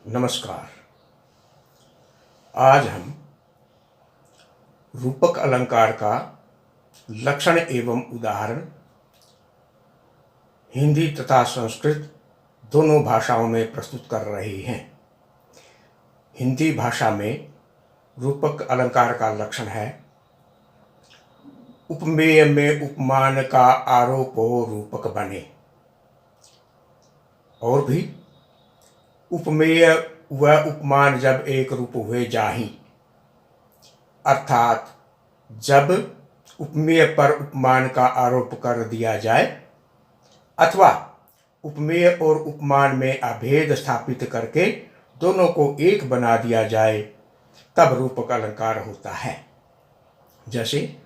नमस्कार। आज हम रूपक अलंकार का लक्षण एवं उदाहरण हिंदी तथा संस्कृत दोनों भाषाओं में प्रस्तुत कर रहे हैं। हिंदी भाषा में रूपक अलंकार का लक्षण है, उपमेय में उपमान का आरोप हो रूपक बने। और भी, उपमेय व उपमान जब एक रूप हुए जाहि, अर्थात जब उपमेय पर उपमान का आरोप कर दिया जाए अथवा उपमेय और उपमान में अभेद स्थापित करके दोनों को एक बना दिया जाए, तब रूपक अलंकार होता है। जैसे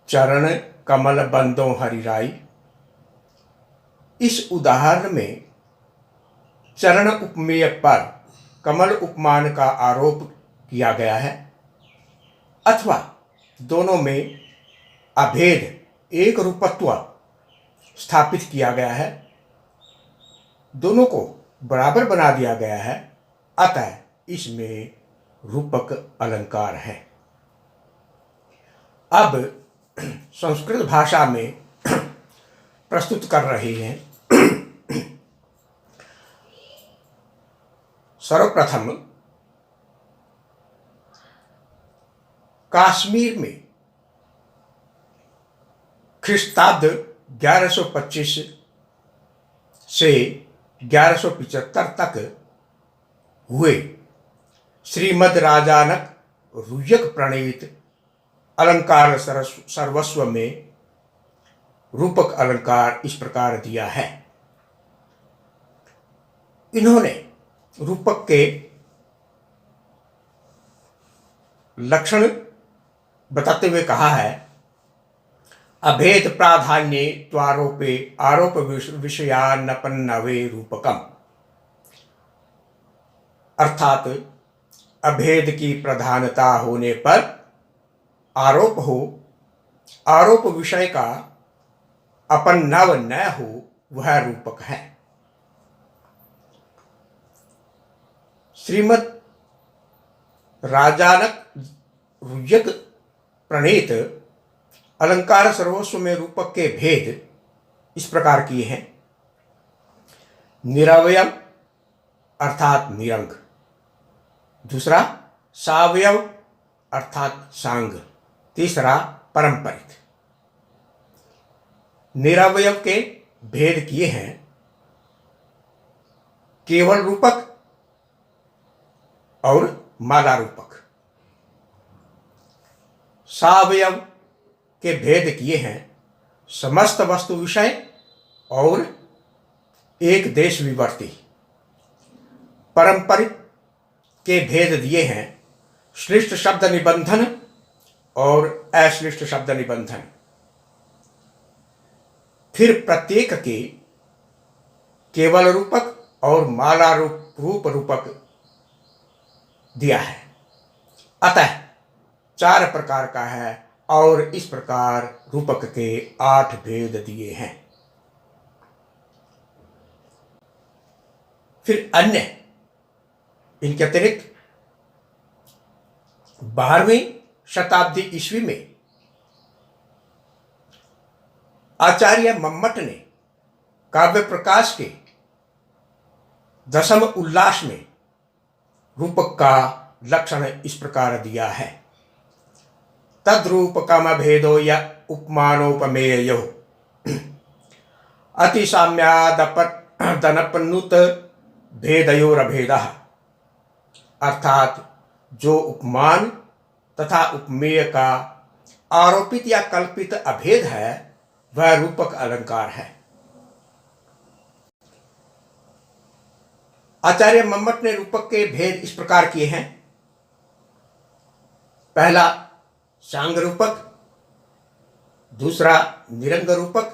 चरण कमल बंदो हरिराई। इस उदाहरण में चरण उपमेय पर कमल उपमान का आरोप किया गया है अथवा दोनों में अभेद एक रूपत्व स्थापित किया गया है, दोनों को बराबर बना दिया गया है, अतः इसमें रूपक अलंकार है। अब संस्कृत भाषा में प्रस्तुत कर रहे हैं। सर्वप्रथम कश्मीर में ख्रीस्ताब्द 1125 से 1175 तक हुए श्रीमद् राजानक रुय्यक प्रणीत अलंकार सर्वस्व में रूपक अलंकार इस प्रकार दिया है। इन्होंने रूपक के लक्षण बताते हुए कहा है, अभेद प्राधान्ये त्वारोपे आरोप विषयान्नपन्नवे रूपकम। अर्थात अभेद की प्रधानता होने पर आरोप हो, आरोप विषय का अपन्नव न हो, वह रूपक है। श्रीमद् राजानक रुय्यक प्रणीत अलंकार सर्वस्व में रूपक के भेद इस प्रकार किए हैं। निरवयव अर्थात निरंग, दूसरा सावयव अर्थात सांग, तीसरा परंपरित। निरवयव के भेद किए हैं केवल रूपक और माला रूपक। सावयव के भेद किए हैं समस्त वस्तु विषय और एक देश विवर्ती। पारंपरिक के भेद दिए हैं श्लिष्ट शब्द निबंधन और अश्लिष्ट शब्द निबंधन। फिर प्रत्येक के केवल रूपक और माला रूपक दिया है, अतः 4 प्रकार का है और इस प्रकार रूपक के 8 भेद दिए हैं। फिर अन्य इनके अतिरिक्त 12वीं शताब्दी ईस्वी में आचार्य मम्मट ने काव्य प्रकाश के 10वें उल्लास में रूपक का लक्षण इस प्रकार दिया है, तद्रूपकम भेदो य उपमानोपमेयो अतिसाम्यादनपनुत भेदयोरभेदः। अर्थात जो उपमान तथा उपमेय का आरोपित या कल्पित अभेद है, वह रूपक अलंकार है। आचार्य मम्मट ने रूपक के भेद इस प्रकार किए हैं। पहला सांग रूपक, दूसरा निरंग रूपक,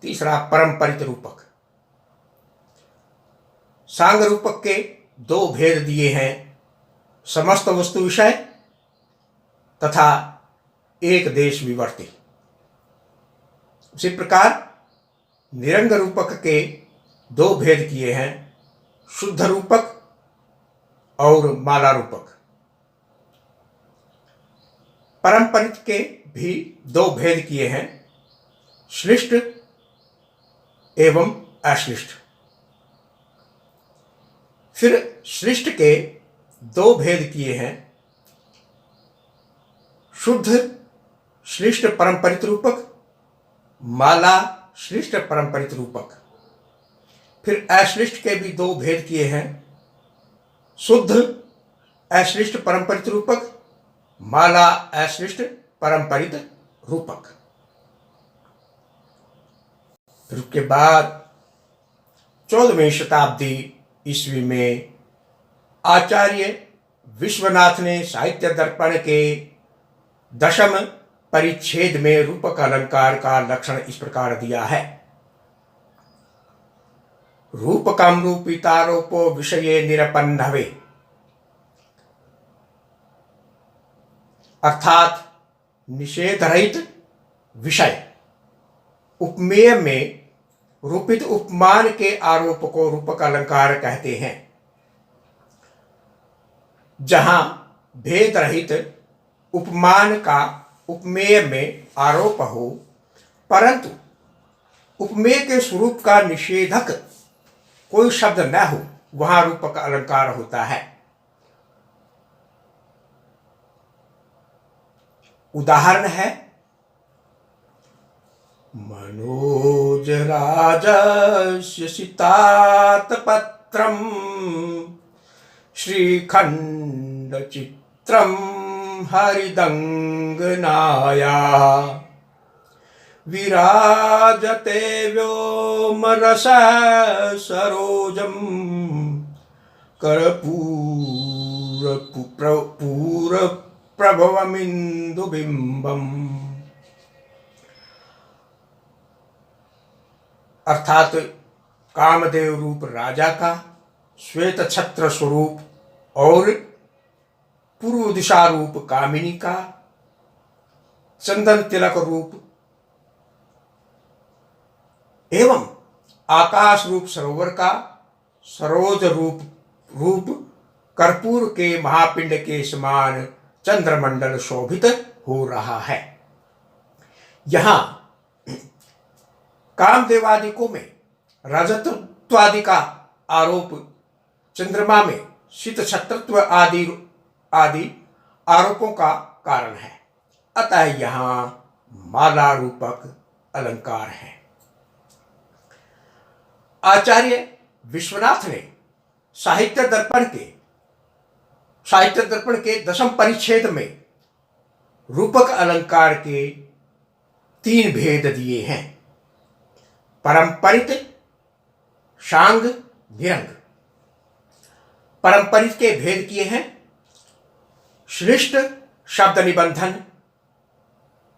तीसरा परंपरित रूपक। सांग रूपक के 2 भेद दिए हैं, समस्त वस्तु विषय तथा एक देश विवर्ती। उसी प्रकार निरंग रूपक के 2 भेद किए हैं, शुद्ध रूपक और माला रूपक। परंपरित के भी दो भेद किए हैं, श्लिष्ट एवं अश्लिष्ट। फिर श्लिष्ट के दो भेद किए हैं, शुद्ध श्लिष्ट परंपरित रूपक, माला श्लिष्ट परंपरित रूपक। फिर अश्लिष्ट के भी दो भेद किए हैं, शुद्ध अश्लिष्ट परंपरित रूपक, माला अश्लिष्ट परंपरित रूपक। फिर उसके बाद 14वीं शताब्दी ईस्वी में आचार्य विश्वनाथ ने साहित्य दर्पण के 10वें परिच्छेद में रूपक अलंकार का लक्षण इस प्रकार दिया है। रूपकम रूपितारोपो विषये निरपन्नवे, अर्थात निषेध रहित विषय। उपमेय में रूपित उपमान के आरोप को रूपक अलंकार कहते हैं। जहां भेद रहित उपमान का उपमेय में आरोप हो, परंतु उपमेय के स्वरूप का निषेधक कोई शब्द न हो, वहां रूपक अलंकार होता है। उदाहरण है मनोज राजस्य सितात पत्रम श्रीखंड चित्रम हरिदंगनाया विराजते व्योमरस सरोजम कर्पूर प्रभवमिन्दुबिम्बम। अर्थात कामदेव रूप राजा का श्वेत छत्र स्वरूप और पूर्व दिशा रूप कामिनी का चंदन तिलक रूप एवं आकाश रूप सरोवर का सरोज रूप कर्पूर के महापिंड के समान चंद्रमंडल शोभित हो रहा है। यहां कामदेवादिकों में रजतत्वादि का आरोप, चंद्रमा में शीत छत्रत्व आदि आरोपों का कारण है। अतः यहां माला रूपक अलंकार है। आचार्य विश्वनाथ ने साहित्य दर्पण के 10वें परिच्छेद में रूपक अलंकार के 3 भेद दिए हैं, परंपरित, शांग, निरंग। परंपरित के भेद किए हैं, श्लिष्ट शब्द निबंधन,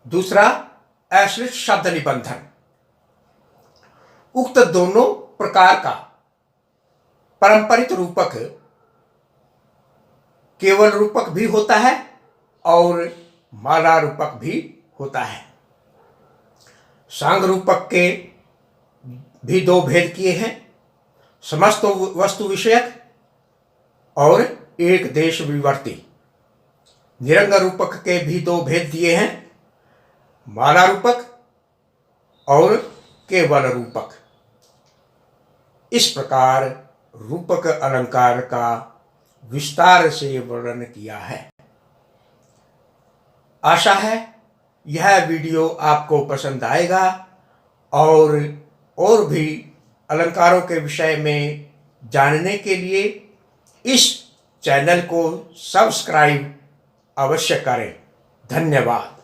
दूसरा अश्लिष्ट शब्द निबंधन। उक्त दोनों प्रकार का परंपरित रूपक केवल रूपक भी होता है और माला रूपक भी होता है। सांग रूपक के भी 2 भेद किए हैं, समस्त वस्तु विषयक और एक देश विवर्ती। निरंग रूपक के भी 2 भेद दिए हैं, माला रूपक और केवल रूपक। इस प्रकार रूपक अलंकार का विस्तार से वर्णन किया है। आशा है यह वीडियो आपको पसंद आएगा और भी अलंकारों के विषय में जानने के लिए इस चैनल को सब्सक्राइब अवश्य करें। धन्यवाद।